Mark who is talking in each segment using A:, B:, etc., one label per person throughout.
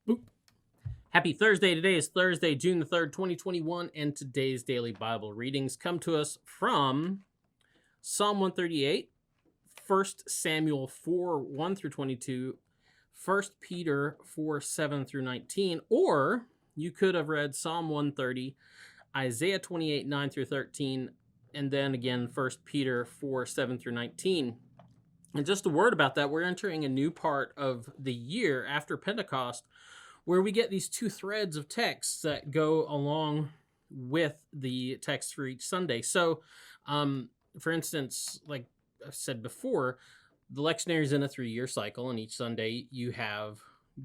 A: Boop. Happy Thursday. Today is Thursday, June the 3rd, 2021, and today's daily Bible readings come to us from Psalm 138, 1 Samuel 4, 1 through 22, 1 Peter 4, 7 through 19, or you could have read Psalm 130, Isaiah 28, 9 through 13, and then again 1 Peter 4, 7 through 19. And just a word about that, we're entering a new part of the year after Pentecost, where we get these two threads of texts that go along with the text for each Sunday. So, for instance, like I've said before, the lectionary is in a 3-year cycle, and each Sunday you have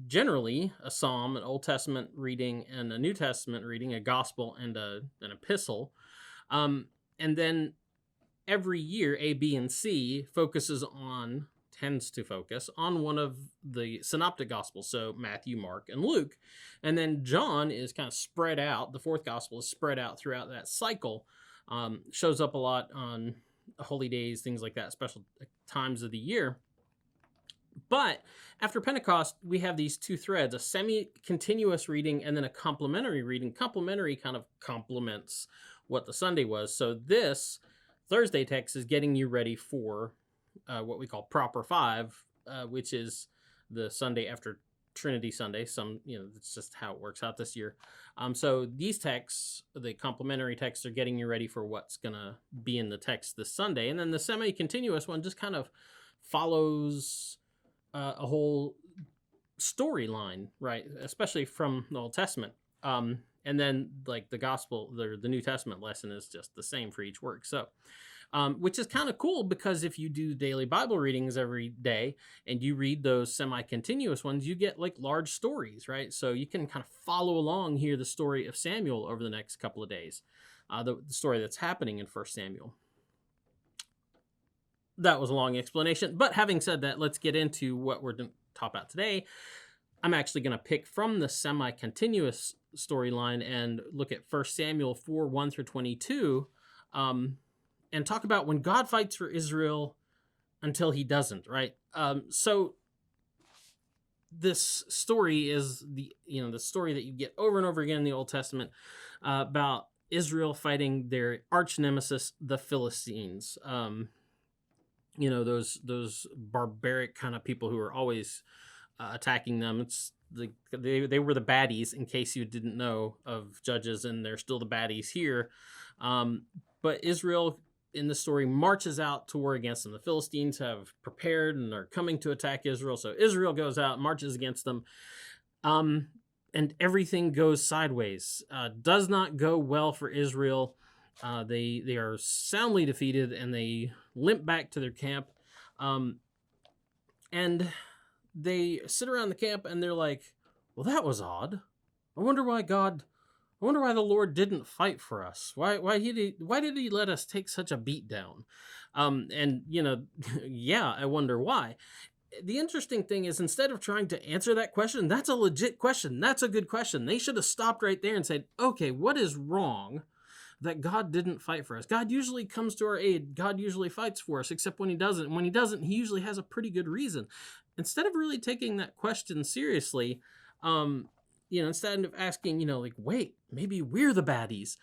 A: generally a psalm, an Old Testament reading, and a New Testament reading, a gospel, and an epistle. And then every year, A, B, and C tends to focus on one of the synoptic gospels, so Matthew, Mark, and Luke. And then John is kind of spread out. The fourth gospel is spread out throughout that cycle. Shows up a lot on holy days, things like that, special times of the year. But after Pentecost, we have these two threads, a semi-continuous reading and then a complementary reading. Complementary kind of complements what the Sunday was. So this Thursday text is getting you ready for what we call Proper 5, which is the Sunday after Trinity Sunday. It's just how it works out this year. So these texts, the complementary texts, are getting you ready for what's going to be in the text this Sunday. And then the semi-continuous one just kind of follows a whole storyline, right? Especially from the Old Testament. And then like the gospel, the New Testament lesson is just the same for each work. So, which is kind of cool, because if you do daily Bible readings every day and you read those semi-continuous ones, you get like large stories, right? So you can kind of follow along here the story of Samuel over the next couple of days, the story that's happening in 1 Samuel. That was a long explanation, but having said that, let's get into what we're going to talk about today. I'm actually going to pick from the semi-continuous storyline and look at 1 Samuel 4, 1 through 22, and talk about when God fights for Israel until he doesn't, right? So this story is the story that you get over and over again in the Old Testament about Israel fighting their arch nemesis, the Philistines. Those barbaric kind of people who are always attacking them. It's they were the baddies, in case you didn't know, of Judges, and they're still the baddies here. But Israel in the story marches out to war against them. The Philistines have prepared and are coming to attack Israel. So Israel goes out, marches against them. And everything goes sideways. Does not go well for Israel. They are soundly defeated, and they limp back to their camp. And they sit around the camp and they're like, well, that was odd. I wonder why the Lord didn't fight for us. Why did he let us take such a beat down? Yeah, I wonder why. The interesting thing is, instead of trying to answer that question, that's a legit question. That's a good question. They should have stopped right there and said, okay, what is wrong that God didn't fight for us? God usually comes to our aid. God usually fights for us, except when he doesn't. And when he doesn't, he usually has a pretty good reason. Instead of really taking that question seriously, instead of asking, wait, maybe we're the baddies,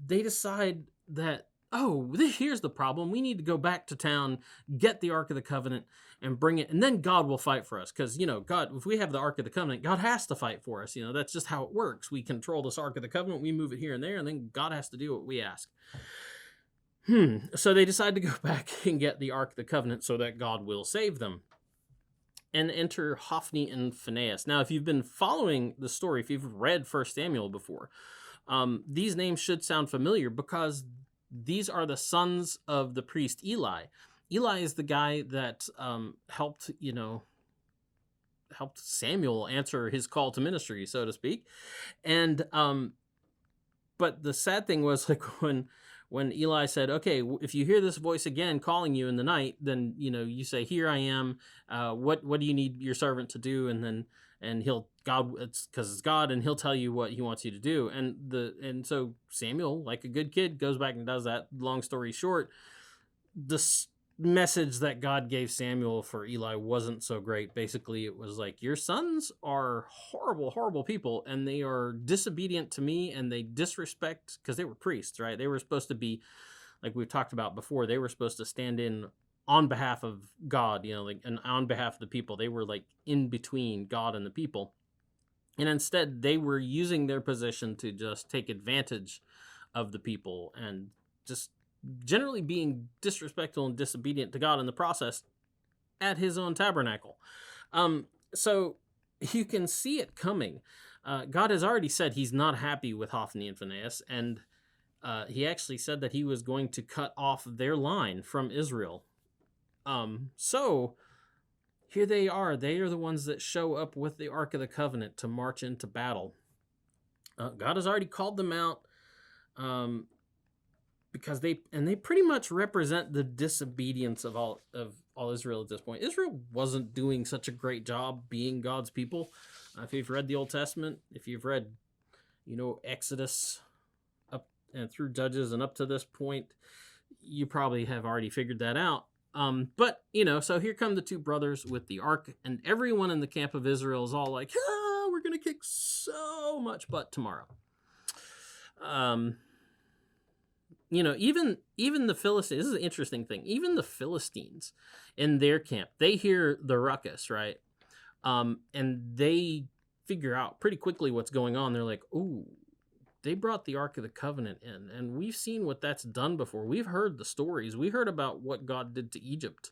A: they decide that, here's the problem. We need to go back to town, get the Ark of the Covenant, and bring it, and then God will fight for us. Because, God, if we have the Ark of the Covenant, God has to fight for us. That's just how it works. We control this Ark of the Covenant, we move it here and there, and then God has to do what we ask. So they decide to go back and get the Ark of the Covenant so that God will save them. And enter Hophni and Phinehas. Now, if you've been following the story, if you've read 1 Samuel before, these names should sound familiar, because these are the sons of the priest Eli. Eli is the guy that helped Samuel answer his call to ministry, so to speak. And but the sad thing was, like, when Eli said, okay, if you hear this voice again calling you in the night, then, you say, here I am. What do you need your servant to do? And it's because it's God, and he'll tell you what he wants you to do. And so Samuel, like a good kid, goes back and does that. Long story short, message that God gave Samuel for Eli wasn't so great. Basically, it was like, your sons are horrible, horrible people, and they are disobedient to me, and they disrespect, because they were priests, right? They were supposed to be, like we've talked about before, they were supposed to stand in on behalf of God, like, and on behalf of the people. They were like in between God and the people. And instead, they were using their position to just take advantage of the people and just generally being disrespectful and disobedient to God in the process at his own tabernacle. So you can see it coming. God has already said he's not happy with Hophni and Phinehas, and he actually said that he was going to cut off their line from Israel. So here they are. They are the ones that show up with the Ark of the Covenant to march into battle. God has already called them out. Because they pretty much represent the disobedience of all Israel at this point. Israel wasn't doing such a great job being God's people. If you've read the Old Testament, if you've read, Exodus up and through Judges and up to this point, you probably have already figured that out. But so here come the two brothers with the ark, and everyone in the camp of Israel is all like, we're gonna kick so much butt tomorrow. Even the Philistines, this is an interesting thing. Even the Philistines in their camp, they hear the ruckus, right? And they figure out pretty quickly what's going on. They're like, ooh, they brought the Ark of the Covenant in, and we've seen what that's done before. We've heard the stories. We heard about what God did to Egypt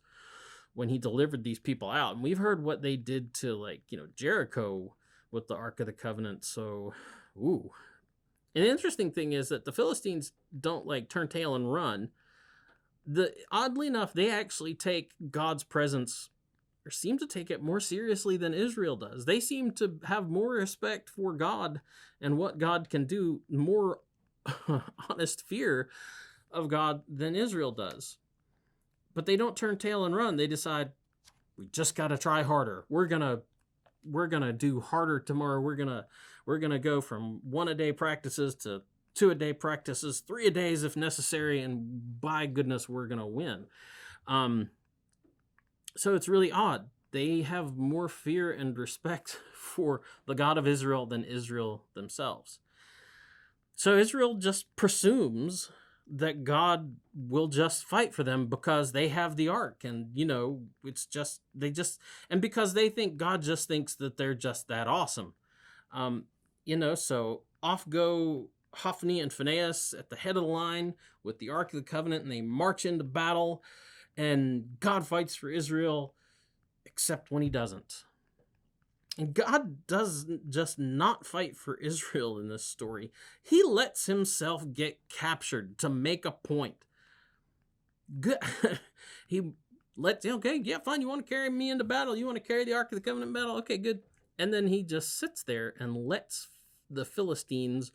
A: when he delivered these people out. And we've heard what they did to, Jericho with the Ark of the Covenant. So, ooh. And the interesting thing is that the Philistines don't turn tail and run. Oddly enough, they actually take God's presence, or seem to take it more seriously than Israel does. They seem to have more respect for God and what God can do, more honest fear of God than Israel does. But they don't turn tail and run. They decide, we just got to try harder. We're gonna do harder tomorrow. We're gonna go from 1-a-day practices to 2-a-day practices, 3-a-days if necessary, and by goodness, we're gonna win. So it's really odd. They have more fear and respect for the God of Israel than Israel themselves. So Israel just presumes that God will just fight for them because they have the ark, and it's just and because they think God just thinks that they're just that awesome. So off go Hophni and Phinehas at the head of the line with the Ark of the Covenant, and they march into battle, and God fights for Israel, except when he doesn't. And God doesn't just not fight for Israel in this story. He lets himself get captured to make a point. Good. He lets, okay, yeah, fine. You want to carry me into battle? You want to carry the Ark of the Covenant battle? Okay, good. And then he just sits there and lets the Philistines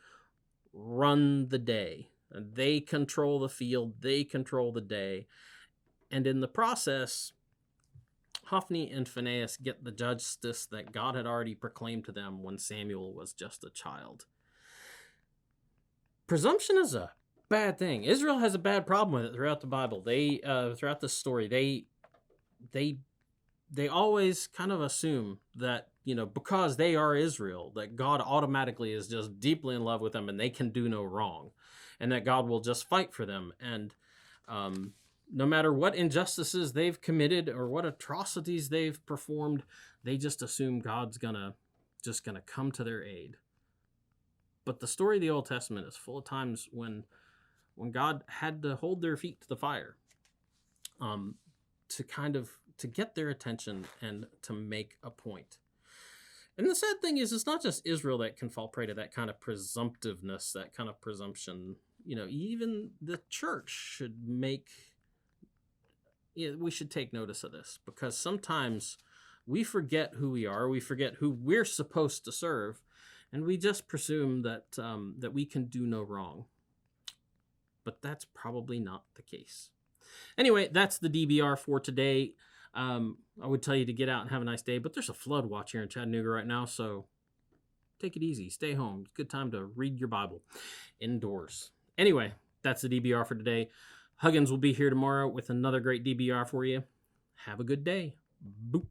A: run the day. They control the field. They control the day. And in the process, Hophni and Phinehas get the justice that God had already proclaimed to them when Samuel was just a child. Presumption is a bad thing. Israel has a bad problem with it throughout the Bible. They throughout the story, they always kind of assume that, because they are Israel, that God automatically is just deeply in love with them and they can do no wrong, and that God will just fight for them. And no matter what injustices they've committed or what atrocities they've performed, they just assume God's gonna come to their aid. But the story of the Old Testament is full of times when God had to hold their feet to the fire, to get their attention and to make a point. And the sad thing is, it's not just Israel that can fall prey to that kind of presumptiveness, that kind of presumption. Even the church should we should take notice of this, because sometimes we forget who we are, we forget who we're supposed to serve, and we just presume that we can do no wrong. But that's probably not the case. Anyway, that's the DBR for today. I would tell you to get out and have a nice day, but there's a flood watch here in Chattanooga right now, so take it easy. Stay home. Good time to read your Bible indoors. Anyway, that's the DBR for today. Huggins will be here tomorrow with another great DBR for you. Have a good day. Boop.